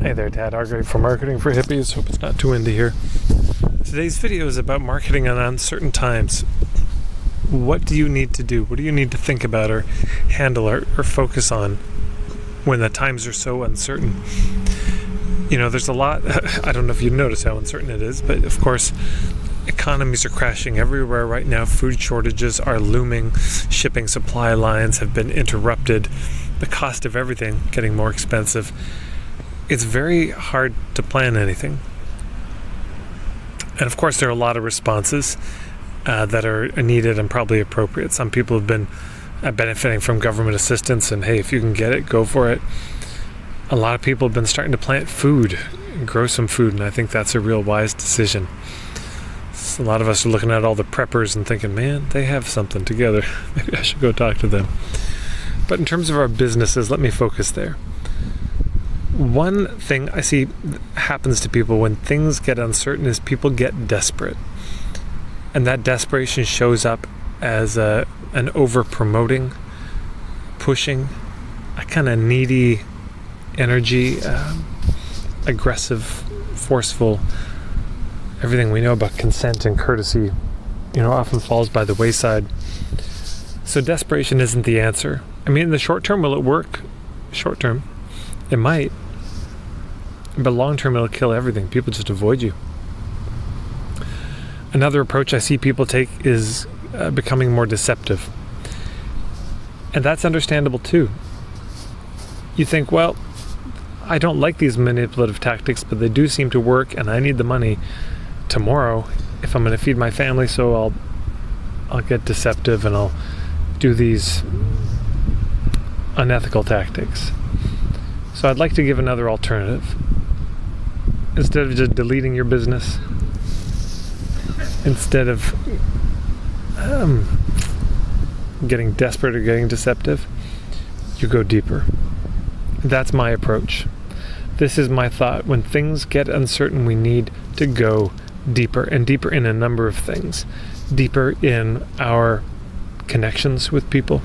Hey there, Tad Hargrave for Marketing for Hippies. Hope it's not too windy here. Today's video is about marketing in uncertain times. What do you need to do? What do you need to think about or handle or focus on when the times are so uncertain? You know, there's a lot. I don't know if you notice how uncertain it is, but of course, economies are crashing everywhere right now. Food shortages are looming. Shipping supply lines have been interrupted. The cost of everything getting more expensive. It's very hard to plan anything. And of course, there are a lot of responses that are needed and probably appropriate. Some people have been benefiting from government assistance, and hey, if you can get it, go for it. A lot of people have been starting to plant food, grow some food, and I think that's a real wise decision. So a lot of us are looking at all the preppers and thinking, man, they have something together. Maybe I should go talk to them. But in terms of our businesses, let me focus there. One thing I see happens to people when things get uncertain is people get desperate. And that desperation shows up as an over-promoting, pushing, a kind of needy energy, aggressive, forceful. Everything we know about consent and courtesy, often falls by the wayside. So desperation isn't the answer. I mean, in the short term, will it work? Short term, it might. But long term, it'll kill everything. People just avoid you. Another approach I see people take is becoming more deceptive. And that's understandable too. You think, well, I don't like these manipulative tactics, but they do seem to work, and I need the money tomorrow if I'm going to feed my family, so I'll get deceptive and I'll do these unethical tactics. So I'd like to give another alternative. Instead of just deleting your business, instead of getting desperate or getting deceptive, you go deeper. That's my approach. This is my thought. When things get uncertain, we need to go deeper, and deeper in a number of things. Deeper in our connections with people.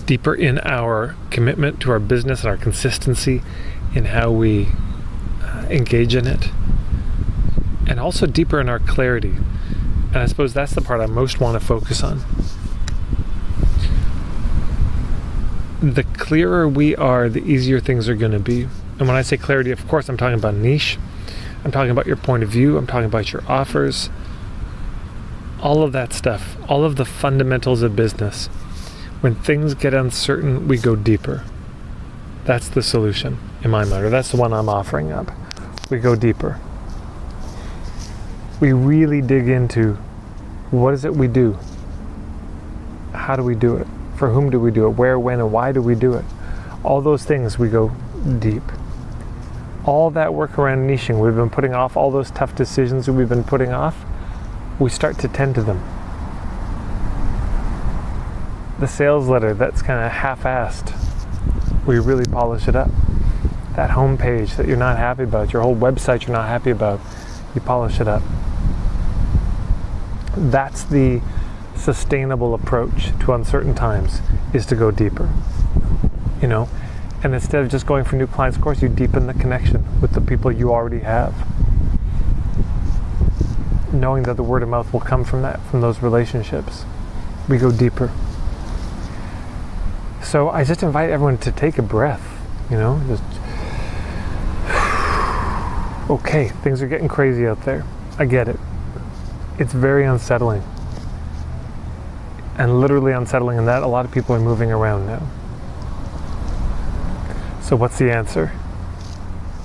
Deeper in our commitment to our business and our consistency in how we engage in it. And also deeper in our clarity. And I suppose that's the part I most want to focus on. The clearer we are, the easier things are going to be. And when I say clarity, of course, I'm talking about niche. I'm talking about your point of view. I'm talking about your offers. All of that stuff. All of the fundamentals of business. When things get uncertain, we go deeper. That's the solution, in my mind, or that's the one I'm offering up. We go deeper. We really dig into what is it we do? How do we do it? For whom do we do it? Where, when, and why do we do it? All those things, we go deep. All that work around niching, we've been putting off, all those tough decisions that we've been putting off, we start to tend to them. The sales letter, that's kind of half-assed. We really polish it up. That home page that you're not happy about, your whole website you're not happy about, you polish it up. That's the sustainable approach to uncertain times, is to go deeper. And instead of just going for new clients, of course, you deepen the connection with the people you already have. Knowing that the word of mouth will come from those relationships. We go deeper. So I just invite everyone to take a breath, just okay, things are getting crazy out there. I get it. It's very unsettling. And literally unsettling in that a lot of people are moving around now. So what's the answer?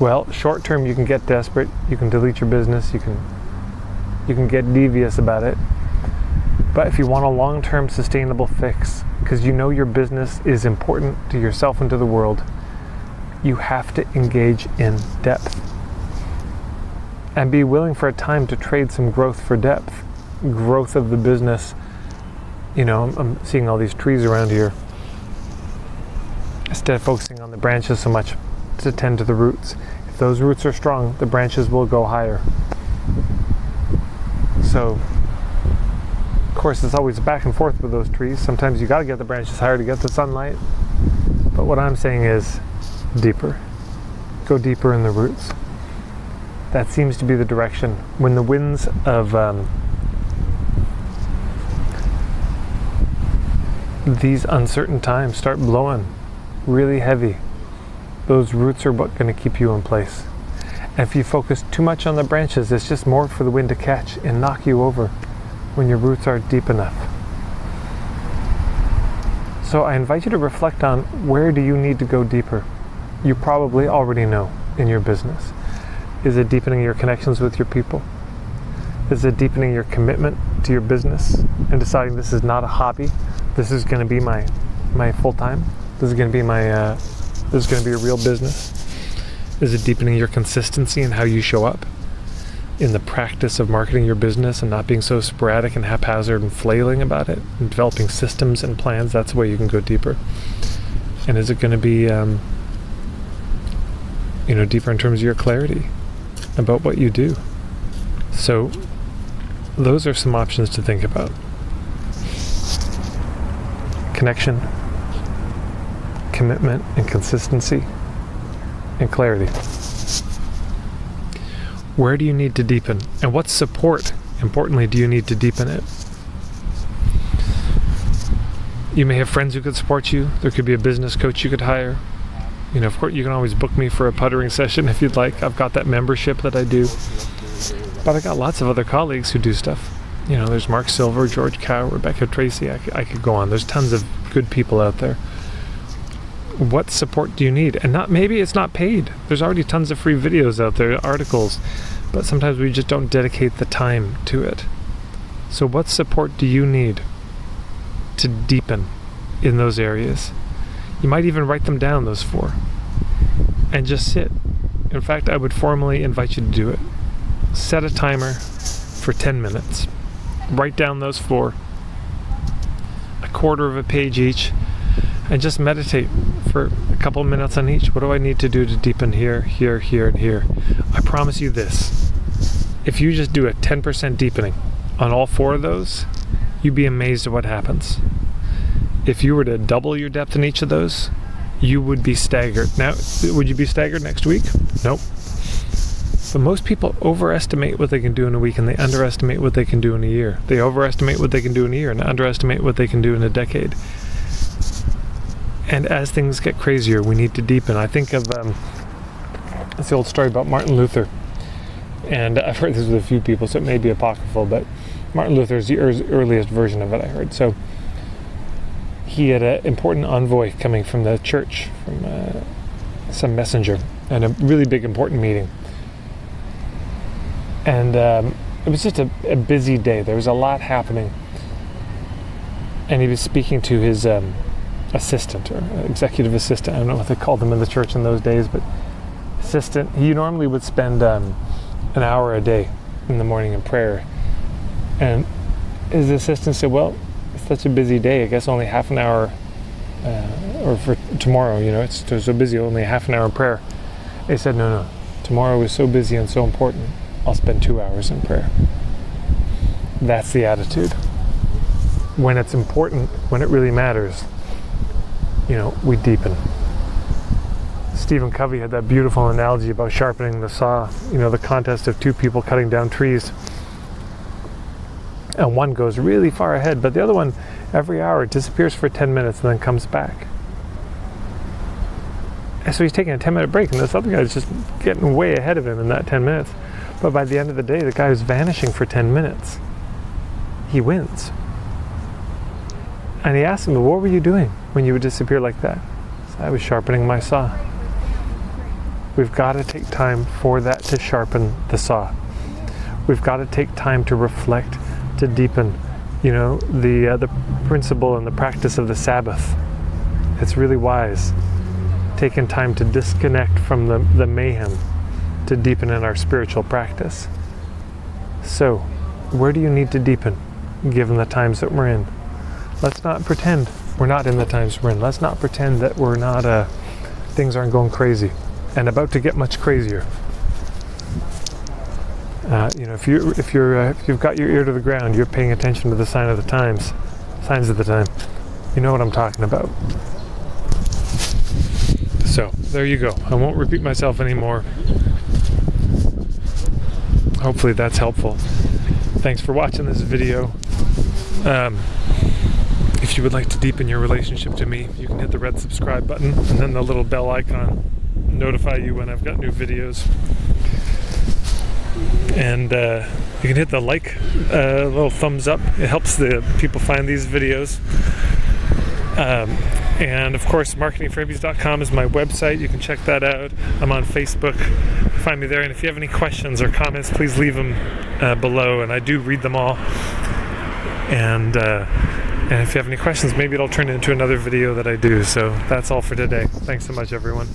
Well, short term you can get desperate, you can delete your business, you can get devious about it. But if you want a long-term sustainable fix, because your business is important to yourself and to the world, you have to engage in depth. And be willing for a time to trade some growth for depth. Growth of the business. I'm seeing all these trees around here. Instead of focusing on the branches so much, to tend to the roots. If those roots are strong, the branches will go higher. So, of course, it's always back and forth with those trees. Sometimes you got to get the branches higher to get the sunlight. But what I'm saying is deeper. go deeper in the roots. That seems to be the direction. When the winds of these uncertain times start blowing really heavy, those roots are what's going to keep you in place. And if you focus too much on the branches, it's just more for the wind to catch and knock you over when your roots aren't deep enough. So I invite you to reflect on, where do you need to go deeper? You probably already know in your business. Is it deepening your connections with your people? Is it deepening your commitment to your business and deciding this is not a hobby? This is going to be my full-time. This is going to be this is going to be a real business. Is it deepening your consistency in how you show up in the practice of marketing your business and not being so sporadic and haphazard and flailing about it, and developing systems and plans? That's the way you can go deeper. And is it going to be deeper in terms of your clarity about what you do? So those are some options to think about. Connection, commitment, and consistency, and clarity. Where do you need to deepen? And what support, importantly, do you need to deepen it? You may have friends who could support you. There could be a business coach you could hire. Of course, you can always book me for a puttering session if you'd like. I've got that membership that I do. But I got lots of other colleagues who do stuff. There's Mark Silver, George Cow, Rebecca Tracy. I could go on. There's tons of good people out there. What support do you need? And maybe it's not paid. There's already tons of free videos out there, articles, but sometimes we just don't dedicate the time to it. So what support do you need to deepen in those areas? You might even write them down, those 4, and just sit. In fact, I would formally invite you to do it. Set a timer for 10 minutes. Write down those 4, a quarter of a page each, and just meditate for a couple of minutes on each. What do I need to do to deepen here, here, here, and here? I promise you this. If you just do a 10% deepening on all 4 of those, you'd be amazed at what happens. If you were to double your depth in each of those, you would be staggered. Now, would you be staggered next week? Nope. But most people overestimate what they can do in a week, and they underestimate what they can do in a year. They overestimate what they can do in a year and underestimate what they can do in a decade. And as things get crazier, we need to deepen. I think of it's the old story about Martin Luther. And I've heard this with a few people, so it may be apocryphal, but Martin Luther is the earliest version of it I heard. So he had an important envoy coming from the church, from some messenger, and a really big important meeting. And it was just a busy day. There was a lot happening. And he was speaking to his assistant, or executive assistant. I don't know what they called them in the church in those days, but assistant. He normally would spend an hour a day in the morning in prayer. And his assistant said, well, it's such a busy day, I guess only half an hour, or for tomorrow, it's so busy, only half an hour in prayer. He said, no, tomorrow is so busy and so important, I'll spend 2 hours in prayer. That's the attitude. When it's important, when it really matters, we deepen. Stephen Covey had that beautiful analogy about sharpening the saw, the contest of 2 people cutting down trees. And one goes really far ahead, but the other one, every hour, disappears for 10 minutes and then comes back. And so he's taking a 10-minute break, and this other guy's just getting way ahead of him in that 10 minutes. But by the end of the day, the guy who's vanishing for 10 minutes, he wins. And he asked him, what were you doing when you would disappear like that? He said, I was sharpening my saw. We've got to take time for that to sharpen the saw. We've got to take time to reflect, to deepen, the principle and the practice of the Sabbath. It's really wise. Taking time to disconnect from the mayhem, to deepen in our spiritual practice. So, where do you need to deepen, given the times that we're in? Let's not pretend we're not in the times we're in. Let's not pretend that we're not, things aren't going crazy and about to get much crazier. If you've got your ear to the ground, you're paying attention to the signs of the time. You know what I'm talking about. So there you go. I won't repeat myself anymore. Hopefully that's helpful. Thanks for watching this video. If you would like to deepen your relationship to me, you can hit the red subscribe button and then the little bell icon notify you when I've got new videos. And you can hit the little thumbs up. It helps the people find these videos. And of course, marketingforhippies.com is my website. You can check that out. I'm on Facebook. Find me there. And if you have any questions or comments, please leave them below. And I do read them all. And if you have any questions, maybe it'll turn into another video that I do. So that's all for today. Thanks so much, everyone.